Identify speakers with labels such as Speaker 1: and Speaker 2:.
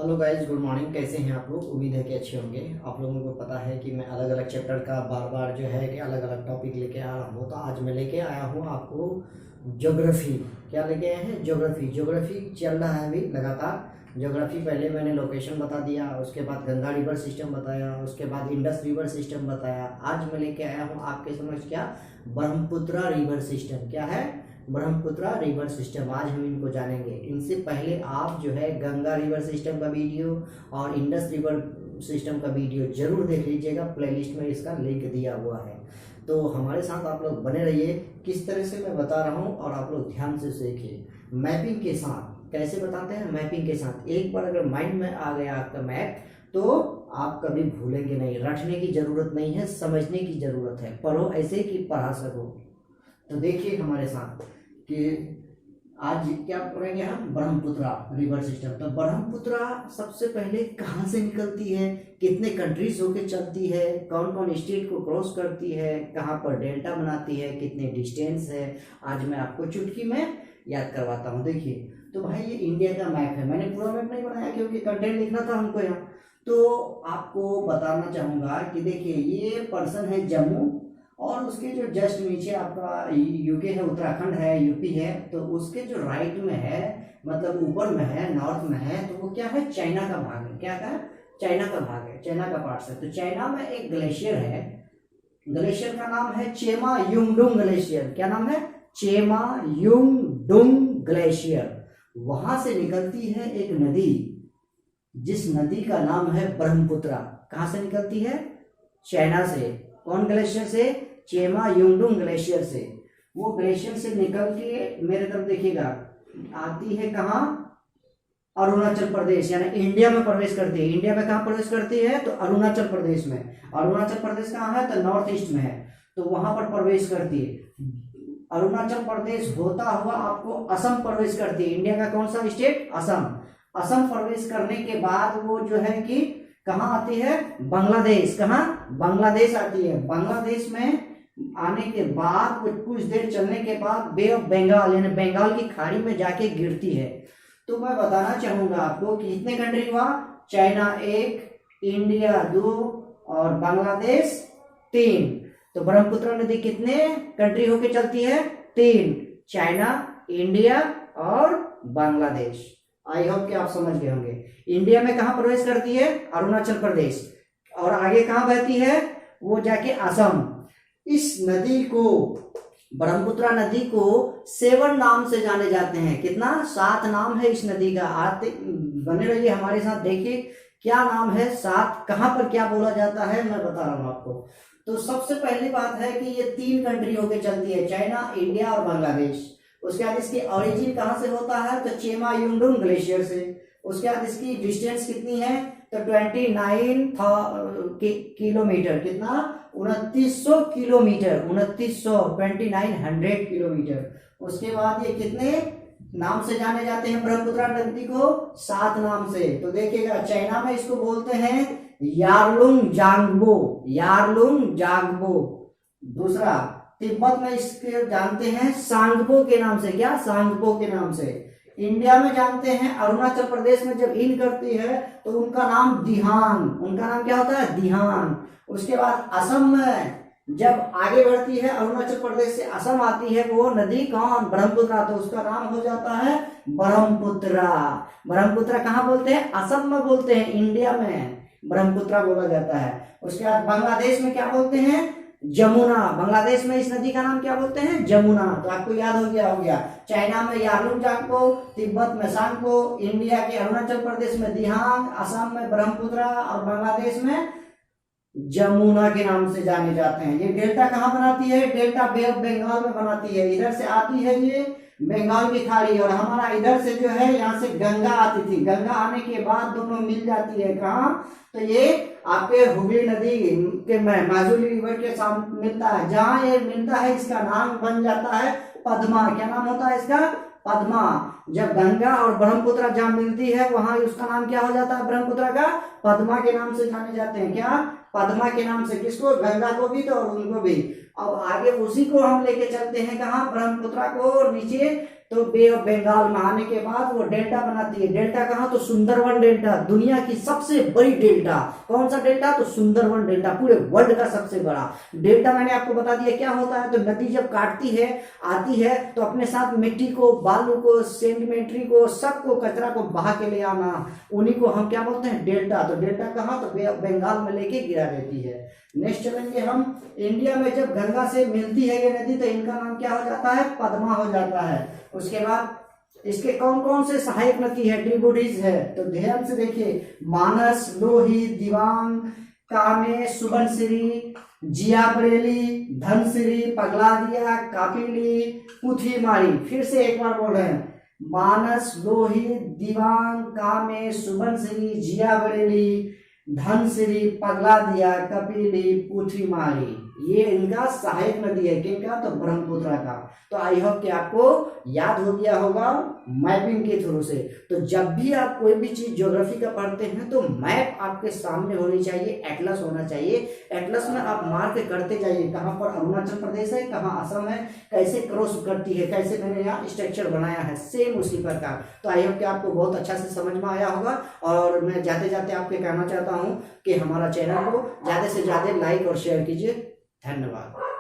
Speaker 1: Hello guys, good morning. कैसे हैं आप लोग? उम्मीद है कि अच्छे होंगे। आप लोगों को पता है कि मैं अलग अलग चैप्टर का बार बार जो है कि अलग अलग टॉपिक लेके आ रहा हूँ। तो आज मैं लेके आया हूँ आपको ज्योग्राफी। क्या लेके आए हैं? ज्योग्राफी। ज्योग्राफी चल रहा है अभी लगातार। ज्योग्राफी पहले मैंने लोकेशन बता दिया, उसके बाद गंगा रिवर सिस्टम बताया, उसके बाद इंडस रिवर सिस्टम बताया। आज मैं लेके आया हूँ आपके समझ क्या, ब्रह्मपुत्रा रिवर सिस्टम। क्या है? Brahmaputra river system. आज हम इनको जानेंगे। इनसे पहले आप जो है गंगा रिवर सिस्टम का वीडियो और इंडस रिवर सिस्टम का वीडियो जरूर देख लीजिएगा। प्लेलिस्ट में इसका लिंक दिया हुआ है। तो हमारे साथ आप लोग बने रहिए। किस तरह से मैं बता रहा हूँ और आप लोग ध्यान से सीखिए। मैपिंग के साथ। कैसे बताते हैं? मैपिंग के साथ। एक बार अगर माइंड में आ गया आपका मैप तो आप कभी भूलेंगे नहीं। रटने की जरूरत नहीं है, समझने की जरूरत है। पढ़ो ऐसे कि पढ़ा सको। तो देखिए हमारे साथ कि आज क्या पढ़ेंगे हम, ब्रह्मपुत्रा रिवर सिस्टम। तो ब्रह्मपुत्रा सबसे पहले कहाँ से निकलती है, कितने कंट्रीज होके चलती है, कौन कौन स्टेट को क्रॉस करती है, कहाँ पर डेल्टा बनाती है, कितने डिस्टेंस है, आज मैं आपको चुटकी में याद करवाता हूँ। देखिए, तो भाई ये इंडिया का मैप है। मैंने पूरा मैप नहीं बनाया क्योंकि कंटेंट लिखना था हमको यहाँ। तो आपको बताना चाहूंगा कि देखिए ये पर्सन है जम्मू, और उसके जो जस्ट नीचे आपका यूके है, उत्तराखंड है, यूपी है। तो उसके जो राइट में है, मतलब ऊपर में है, नॉर्थ में है, तो वो क्या है, चाइना का भाग है। क्या है? चाइना का भाग है, चाइना का पार्ट है। तो चाइना में एक ग्लेशियर है। ग्लेशियर का नाम है चेमा युंगडुंग ग्लेशियर। क्या नाम है? चेमा युंगडुंग ग्लेशियर। वहां से निकलती है एक नदी, जिस नदी का नाम है ब्रह्मपुत्रा। कहां से निकलती है? चाइना से। कौन ग्लेशियर से? चेमा युंगडुंग ग्लेशियर से। वो ग्लेशियर से निकल के मेरे तरफ देखिएगा, आती है कहाँ? अरुणाचल प्रदेश, यानी इंडिया में प्रवेश करती है। इंडिया में कहाँ प्रवेश करती है? तो अरुणाचल प्रदेश में। अरुणाचल प्रदेश कहाँ है? तो नॉर्थ ईस्ट में है। तो वहां पर प्रवेश करती है। अरुणाचल प्रदेश होता हुआ आपको असम प्रवेश करती है। इंडिया का कौन सा स्टेट? असम। असम प्रवेश करने के बाद वो जो है कि कहाँ आती है? बांग्लादेश। कहाँ? बांग्लादेश आती है। बांग्लादेश में आने के बाद वो कुछ देर चलने के बाद बे ऑफ बंगाल, यानी बंगाल की खाड़ी में जाके गिरती है। तो मैं बताना चाहूंगा आपको कि कितने कंट्री हुआ? चाइना 1, इंडिया 2 और बांग्लादेश 3। तो ब्रह्मपुत्र नदी कितने कंट्री होके चलती है? 3। चाइना, इंडिया और बांग्लादेश। आई होप कि आप समझ गए होंगे। इंडिया में कहां प्रवेश करती है? अरुणाचल प्रदेश। और आगे कहां बहती है? वो जाके असम। इस नदी को, ब्रह्मपुत्रा नदी को 7 नाम से जाने जाते हैं। कितना? 7 नाम है इस नदी का। आते बने रहिए हमारे साथ, देखिए क्या नाम है 7, कहां पर क्या बोला जाता है मैं बता रहा हूं आपको। तो सबसे पहली बात है कि ये 3 कंट्री होके चलती है, चाइना, इंडिया और बांग्लादेश। उसके बाद इसकी ओरिजिन कहां से होता है? तो चेमा युंगडुंग ग्लेशियर से। उसके बाद इसकी डिस्टेंस कितनी है? तो 29 किलोमीटर। कितना? 2900 किलोमीटर। 2900 किलोमीटर। उसके बाद ये कितने नाम से जाने जाते हैं ब्रह्मपुत्रा नदी को? 7 नाम से। तो देखिएगा, चाइना में इसको बोलते हैं यारलुंग जांगबो। यारलुंग जांगबो। दूसरा, तिब्बत में इसके जानते हैं सांगपो के नाम से। क्या? सांगपो के नाम से। इंडिया में जानते हैं, अरुणाचल प्रदेश में जब इन करती है तो उनका नाम दिहान। उनका नाम क्या होता है? दिहान। उसके बाद असम में जब आगे बढ़ती है, अरुणाचल प्रदेश से असम आती है, वो नदी कौन? ब्रह्मपुत्रा। तो उसका नाम हो जाता है ब्रह्मपुत्रा। ब्रह्मपुत्रा कहाँ बोलते हैं? असम में बोलते हैं। इंडिया में ब्रह्मपुत्रा बोला जाता है। उसके बाद बांग्लादेश में क्या बोलते हैं? जमुना। बांग्लादेश में इस नदी का नाम क्या बोलते हैं? जमुना। तो आपको याद हो गया। चाइना में यारलुंग जांगपो, तिब्बत में सांगपो, इंडिया के अरुणाचल प्रदेश में दिहांग, असम में ब्रह्मपुत्रा और बांग्लादेश में जमुना के नाम से जाने जाते हैं। ये डेल्टा कहाँ बनाती है? डेल्टा बे ऑफ बंगाल में बनाती है। इधर से आती है ये बंगाल की खाड़ी, और हमारा इधर से जो है यहाँ से गंगा आती थी। गंगा आने के बाद दोनों मिल जाती है। कहाँ? तो ये आपके हुगली नदी के माजुली रिवर के सामने मिलता है। जहां ये मिलता है इसका नाम बन जाता है पद्मा। क्या नाम होता है इसका? पद्मा। जब गंगा और ब्रह्मपुत्रा जहां मिलती है वहां उसका नाम क्या हो जाता है? ब्रह्मपुत्रा का पद्मा के नाम से जाने जाते हैं। क्या? पद्मा के नाम से। किसको? गंगा को भी तो और उनको भी। अब आगे उसी को हम लेके चलते हैं कहाँ? ब्रह्मपुत्रा को नीचे तो बे ऑफ बंगाल में आने के बाद वो डेल्टा बनाती है। डेल्टा कहाँ? तो सुंदरवन डेल्टा, दुनिया की सबसे बड़ी डेल्टा। कौन सा डेल्टा? तो सुंदरवन डेल्टा, पूरे वर्ल्ड का सबसे बड़ा डेल्टा। मैंने आपको बता दिया क्या होता है। तो नदी जब काटती है, आती है, तो अपने साथ मिट्टी को, बालू को, सेंडिमेंट्री को, सबको, कचरा को बहा के ले आना, उन्हीं को हम क्या बोलते हैं? डेल्टा। तो डेल्टा कहाँ? तो बे ऑफ बंगाल में लेके गिरा देती है। नेक्स्ट चलेंगे हम, इंडिया में जब गंगा से मिलती है ये नदी, तो इनका नाम क्या हो जाता है? पद्मा हो जाता है। उसके बाद इसके कौन कौन से सहायक नदी है, ट्रिब्यूटरीज है? तो ध्यान से देखिए, मानस, लोहित, दिबांग, कामे, सुबनसिरी, जियाबरेली, धनसिरी, पगलादिया, कापिली, पुथीमारी। फिर से एक बार बोल रहे हैं, मानस, लोहित, दिबांग, कामे, सुबनसिरी, जियाबरेली, धनसिरी, पगलादिया, कपिली, पुथीमारी। ये इनका सहायक नदी है। किनका? तो ब्रह्मपुत्र का। तो आई होप कि आपको याद हो गया होगा मैपिंग के थ्रू से। तो जब भी आप कोई भी चीज ज्योग्राफी का पढ़ते हैं तो मैप आपके सामने होनी चाहिए, एटलस होना चाहिए। एटलस में आप मार्क करते जाइए, कहाँ पर अरुणाचल प्रदेश है, कहाँ असम है, कैसे क्रॉस करती है, कैसे मैंने यहाँ स्ट्रक्चर बनाया है, सेम उसी प्रकार। तो आई होप कि आपको बहुत अच्छा से समझ में आया होगा। और मैं जाते जाते आपको कहना चाहता हूँ कि हमारा चैनल को ज्यादा से ज्यादा लाइक और शेयर कीजिए। धन्यवाद।